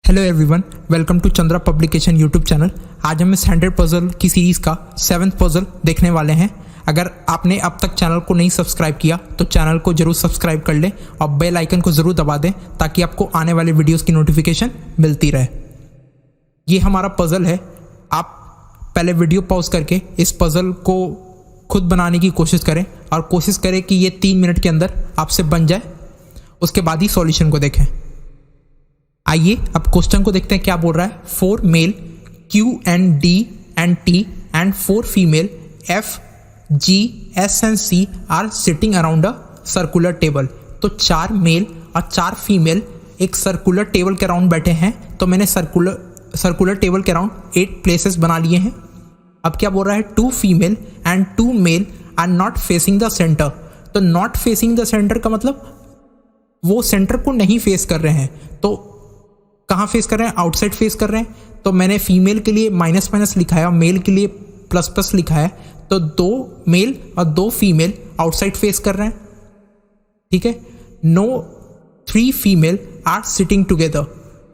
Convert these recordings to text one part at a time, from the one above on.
Hello everyone, welcome to Chandra publication YouTube channel. आज हम इस 100 पजल की सीरीज़ का 7th पजल देखने वाले हैं। अगर आपने अब तक चैनल को नहीं सब्सक्राइब किया तो चैनल को जरूर सब्सक्राइब कर लें और बेल आइकन को ज़रूर दबा दें ताकि आपको आने वाले वीडियोस की नोटिफिकेशन मिलती रहे। ये हमारा पजल है। आप पहले वीडियो पॉज करके इस पजल को खुद बनाने की कोशिश करें और कोशिश करें कि ये 3 मिनट के अंदर आपसे बन जाए। उसके बाद ही सॉल्यूशन को देखें। आइए अब क्वेश्चन को देखते हैं क्या बोल रहा है। 4 male Q and D and T and 4 female F, G, S and C are sitting around a circular table। तो 4 मेल और 4 फीमेल एक सर्कुलर टेबल के अराउंड बैठे हैं। तो मैंने सर्कुलर टेबल के अराउंड 8 प्लेसेस बना लिए हैं। अब क्या बोल रहा है, 2 female and 2 male are not facing the centre. तो नॉट फेसिंग द सेंटर का मतलब वो सेंटर को नहीं फेस कर रहे हैं। तो कहाँ फेस कर रहे हैं? आउटसाइड फेस कर रहे हैं। तो मैंने फीमेल के लिए माइनस माइनस लिखा है और मेल के लिए प्लस प्लस लिखा है। तो 2 मेल और 2 फीमेल आउटसाइड फेस कर रहे हैं। ठीक है। No 3 female are sitting together,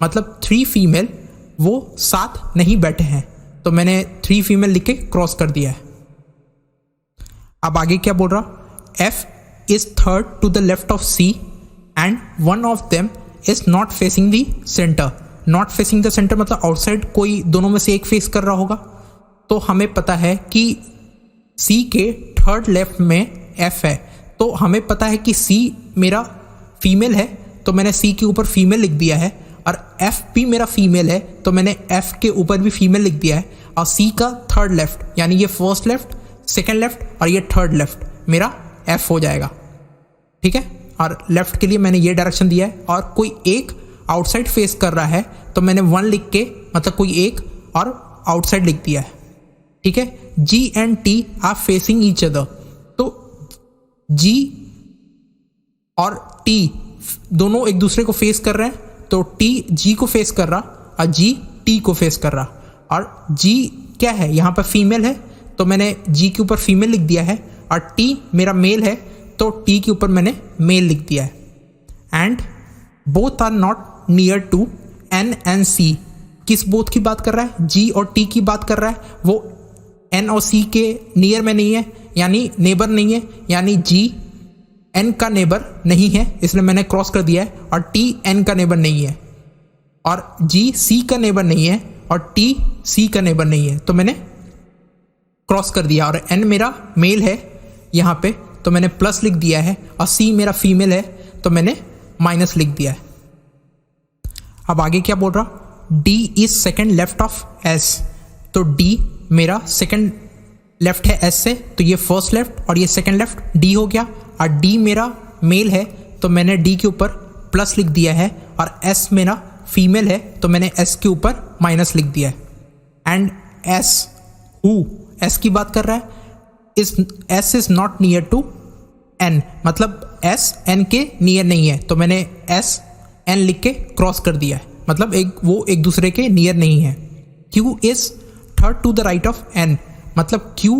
मतलब 3 फीमेल वो साथ नहीं बैठे हैं। तो मैंने 3 फीमेल लिख के क्रॉस कर दिया है। अब आगे क्या बोल रहा, F is third to the left of C and one of them is not facing the center। not facing the center मतलब आउटसाइड कोई दोनों में से एक फेस कर रहा होगा। तो हमें पता है कि C के थर्ड लेफ्ट में F है। तो हमें पता है कि C मेरा फीमेल है, तो मैंने C के ऊपर फीमेल लिख दिया है। और F भी मेरा फीमेल है, तो मैंने F के ऊपर भी फीमेल लिख दिया है। और C का थर्ड लेफ्ट यानी ये फर्स्ट लेफ्ट, सेकेंड लेफ्ट और ये थर्ड लेफ्ट मेरा F हो जाएगा। ठीक है। और लेफ्ट के लिए मैंने ये डायरेक्शन दिया है। और कोई एक आउटसाइड फेस कर रहा है तो मैंने 1 लिख के मतलब कोई एक और आउटसाइड लिख दिया है। ठीक है। G and T are facing each other. तो G और T दोनों एक दूसरे को फेस कर रहे हैं। तो T G को फेस कर रहा और G T को फेस कर रहा। और G क्या है, यहाँ पर फीमेल है, तो मैंने G के ऊपर फीमेल लिख दिया है। और T मेरा मेल है, तो T के ऊपर मैंने मेल लिख दिया है। And both are not near to N and C। किस बोथ की बात कर रहा है? G और T की बात कर रहा है। वो N और C के नियर में नहीं है, यानी नेबर नहीं है, यानी G N का नेबर नहीं है, इसलिए मैंने क्रॉस कर दिया है। और T N का नेबर नहीं है, और G C का नेबर नहीं है, और T C का नेबर नहीं है, तो मैंने क्रॉस कर दिया। और N मेरा मेल है यहाँ पे, तो मैंने प्लस लिख दिया है। और C मेरा फीमेल है, तो मैंने माइनस लिख दिया है। अब आगे क्या बोल रहा, D is second left of S। तो D मेरा सेकेंड लेफ्ट है S से, तो ये फर्स्ट लेफ्ट और ये सेकेंड लेफ्ट D हो गया। और D मेरा मेल है, तो मैंने D के ऊपर प्लस लिख दिया है। और S मेरा फीमेल है, तो मैंने S के ऊपर माइनस लिख दिया है। एंड S हु S की बात कर रहा है, S is not near to N, मतलब S N के नियर नहीं है, तो मैंने S N लिख के क्रॉस कर दिया है। मतलब वो एक दूसरे के नियर नहीं है। Q is third to the right of N, मतलब Q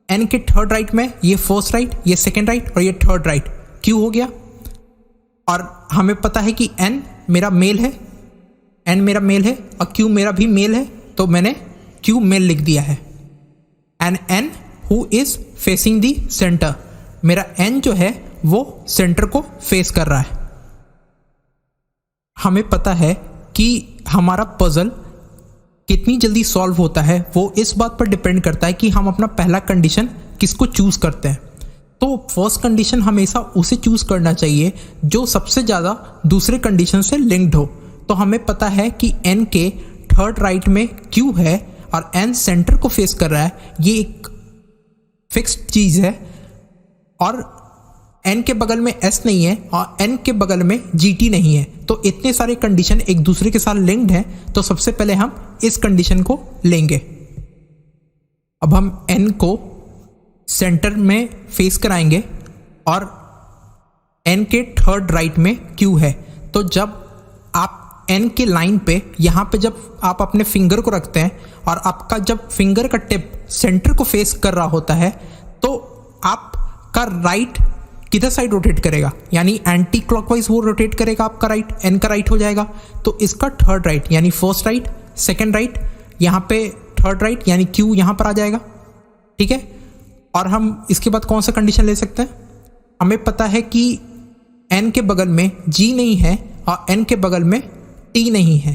N के थर्ड राइट में, ये फर्स्ट राइट, ये सेकेंड राइट और ये थर्ड राइट Q हो गया। और हमें पता है कि N मेरा मेल है, N मेरा मेल है और Q मेरा भी मेल है, तो मैंने Q मेल लिख दिया है। And N who is facing the centre, मेरा N जो है वो सेंटर को फेस कर रहा है। हमें पता है कि हमारा पजल कितनी जल्दी सॉल्व होता है वो इस बात पर डिपेंड करता है कि हम अपना पहला कंडीशन किसको चूज करते हैं। तो फर्स्ट कंडीशन हमेशा उसे चूज करना चाहिए जो सबसे ज़्यादा दूसरे कंडीशन से लिंक्ड हो। तो हमें पता है कि N के थर्ड राइट में Q है और N सेंटर को फेस कर रहा है, ये एक फिक्स्ड चीज़ है। और N के बगल में S नहीं है और N के बगल में GT नहीं है। तो इतने सारे कंडीशन एक दूसरे के साथ लिंक्ड हैं, तो सबसे पहले हम इस कंडीशन को लेंगे। अब हम N को सेंटर में फेस कराएंगे और N के थर्ड राइट में Q है। तो जब आप N के लाइन पे, यहाँ पे जब आप अपने फिंगर को रखते हैं और आपका जब फिंगर का टिप सेंटर को फेस कर रहा होता है, तो आपका राइट किधर साइड रोटेट करेगा, यानी एंटी क्लॉकवाइज वो रोटेट करेगा आपका राइट, एन का राइट हो जाएगा। तो इसका थर्ड राइट यानी फर्स्ट राइट, सेकंड राइट, यहाँ पे थर्ड राइट यानी क्यू यहाँ पर आ जाएगा, ठीक है। और हम इसके बाद कौन सा कंडीशन ले सकते हैं, हमें पता है कि एन के बगल में जी नहीं है और एन के बगल में टी नहीं है,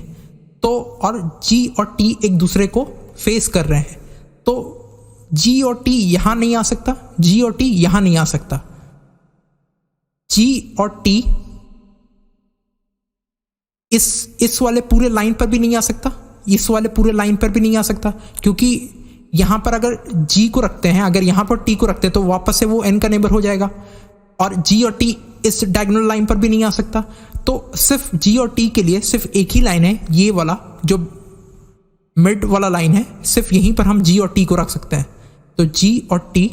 तो और जी और टी एक दूसरे को फेस कर रहे हैं, तो जी और टी यहां नहीं आ सकता, जी और टी यहां नहीं आ सकता, जी और टी इस वाले पूरे लाइन पर भी नहीं आ सकता, इस वाले पूरे लाइन पर भी नहीं आ सकता, क्योंकि यहां पर अगर जी को रखते हैं, अगर यहां पर टी को रखते हैं तो वापस से वो एन का नेबर हो जाएगा, और जी और टी इस डायगोनल लाइन पर भी नहीं आ सकता। तो सिर्फ जी और टी के लिए सिर्फ एक ही लाइन है, ये वाला जो मिड वाला लाइन है, सिर्फ यहीं पर हम जी और टी को रख सकते हैं। तो जी और टी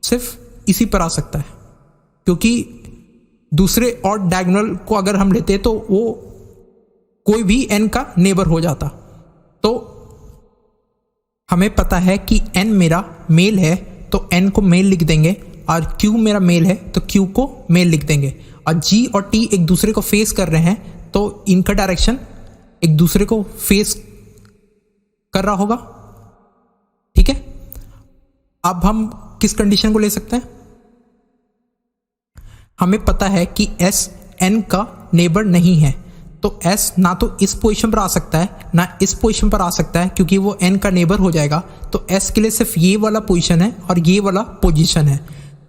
सिर्फ इसी पर आ सकता है, क्योंकि दूसरे और डायगोनल को अगर हम लेते तो वो कोई भी एन का नेबर हो जाता। तो हमें पता है कि एन मेरा मेल है तो एन को मेल लिख देंगे, और क्यू मेरा मेल है तो क्यू को मेल लिख देंगे, और जी और टी एक दूसरे को फेस कर रहे हैं तो इनका डायरेक्शन एक दूसरे को फेस कर रहा होगा, ठीक है। अब हम किस कंडीशन को ले सकते हैं, हमें पता है कि एस एन का नेबर नहीं है, तो एस ना तो इस पोजीशन पर आ सकता है ना इस पोजीशन पर आ सकता है, क्योंकि वो एन का नेबर हो जाएगा। तो एस के लिए सिर्फ ये वाला पोजीशन है और ये वाला पोजीशन है।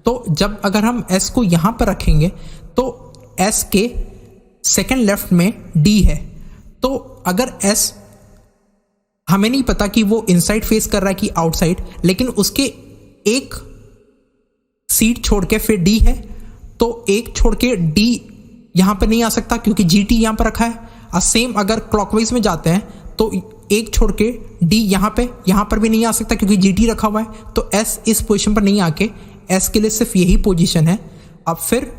तो जब अगर हम एस को यहां पर रखेंगे तो एस के सेकंड लेफ्ट में डी है, तो अगर एस हमें नहीं पता कि वो इनसाइड फेस कर रहा है कि आउटसाइड, लेकिन उसके एक सीट छोड़ के फिर डी है, तो एक छोड़ के डी यहां पर नहीं आ सकता क्योंकि जी टी यहां पर रखा है। और सेम अगर क्लॉकवाइज में जाते हैं तो एक छोड़ के डी यहां पर भी नहीं आ सकता क्योंकि जी टी रखा हुआ है। तो एस इस पोजीशन पर नहीं आके एस के लिए सिर्फ यही पोजीशन है। अब फिर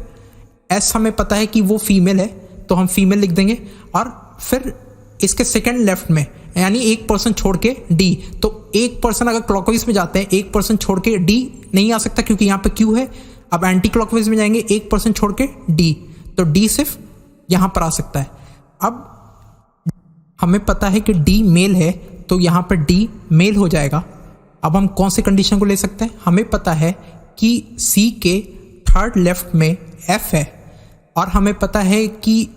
एस हमें पता है कि वो फीमेल है तो हम फीमेल लिख देंगे, और फिर इसके सेकंड लेफ्ट में यानी एक पर्सन छोड़ के डी, तो एक पर्सन अगर क्लॉकवाइज में जाते हैं एक पर्सन छोड़ के डी नहीं आ सकता क्योंकि यहाँ पे क्यू है। अब एंटी क्लॉकवाइज में जाएंगे एक पर्सन छोड़ के डी, तो डी सिर्फ यहाँ पर आ सकता है। अब हमें पता है कि डी मेल है तो यहाँ पर डी मेल हो जाएगा। अब हम कौन सी कंडीशन को ले सकते हैं, हमें पता है कि सी के थर्ड लेफ्ट में एफ है, और हमें पता है कि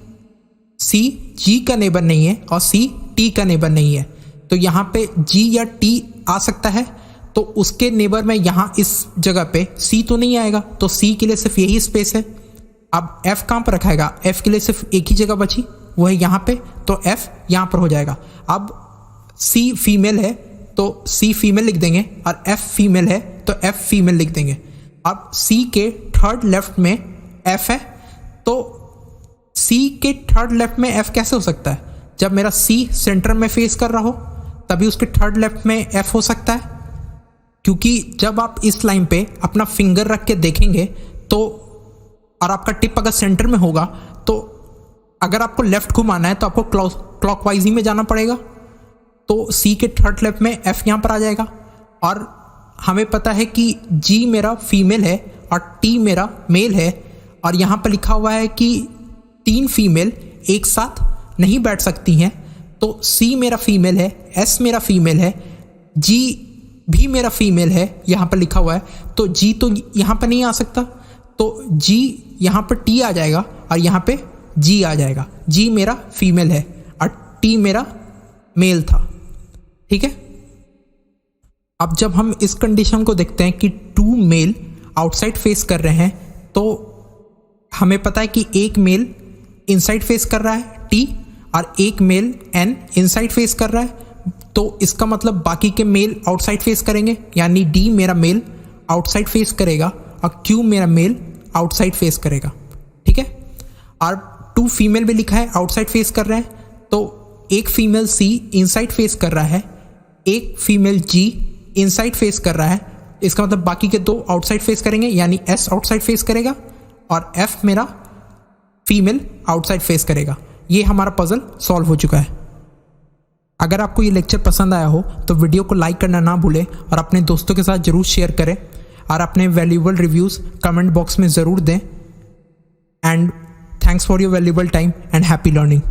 सी जी का नेबर नहीं है और सी टी का नेबर नहीं है, तो यहाँ पे जी या टी आ सकता है, तो उसके नेबर में यहाँ इस जगह पे सी तो नहीं आएगा, तो सी के लिए सिर्फ यही स्पेस है। अब एफ कहाँ पर रखाएगा, एफ के लिए सिर्फ एक ही जगह बची, वो है यहाँ पे, तो एफ यहाँ पर हो जाएगा। अब सी फीमेल है तो सी फीमेल लिख देंगे, और एफ फीमेल है तो एफ फीमेल लिख देंगे। अब सी के थर्ड लेफ्ट में एफ है, तो सी के थर्ड लेफ्ट में एफ कैसे हो सकता है, जब मेरा सी सेंटर में फेस कर रहा हो तभी उसके थर्ड लेफ्ट में एफ हो सकता है, क्योंकि जब आप इस लाइन पे अपना फिंगर रख के देखेंगे तो, और आपका टिप अगर सेंटर में होगा तो अगर आपको लेफ्ट घुमाना है तो आपको क्लॉकवाइज ही में जाना पड़ेगा, तो सी के थर्ड लेफ्ट में एफ यहाँ पर आ जाएगा। और हमें पता है कि जी मेरा फीमेल है और टी मेरा मेल है, और यहाँ पर लिखा हुआ है कि 3 फीमेल एक साथ नहीं बैठ सकती हैं, तो सी मेरा फीमेल है, एस मेरा फीमेल है, जी भी मेरा फीमेल है, यहाँ पर लिखा हुआ है, तो जी तो यहाँ पर नहीं आ सकता, तो जी यहाँ पर टी आ जाएगा और यहाँ पे जी आ जाएगा। जी मेरा फीमेल है और टी मेरा मेल था, ठीक है। अब जब हम इस कंडीशन को देखते हैं कि 2 मेल आउटसाइड फेस कर रहे हैं, तो हमें पता है कि एक मेल इनसाइड फेस कर रहा है टी, और एक मेल एन इनसाइड फेस कर रहा है, तो इसका मतलब बाकी के मेल आउटसाइड फेस करेंगे, यानी डी मेरा मेल आउटसाइड फेस करेगा और क्यू मेरा मेल आउटसाइड फेस करेगा, ठीक है। और 2 फीमेल भी लिखा है आउटसाइड फेस कर रहे हैं, तो एक फीमेल सी इनसाइड फेस कर रहा है, एक फीमेल जी इनसाइड फेस कर रहा है, इसका मतलब बाकी के 2 आउटसाइड फेस करेंगे, यानी एस आउटसाइड फेस करेगा और एफ मेरा फीमेल आउटसाइड फेस करेगा। ये हमारा पजल सॉल्व हो चुका है। अगर आपको ये लेक्चर पसंद आया हो तो वीडियो को लाइक करना ना भूलें और अपने दोस्तों के साथ जरूर शेयर करें। और अपने वैल्यूबल रिव्यूज़ कमेंट बॉक्स में ज़रूर दें। And thanks for your valuable time and happy learning.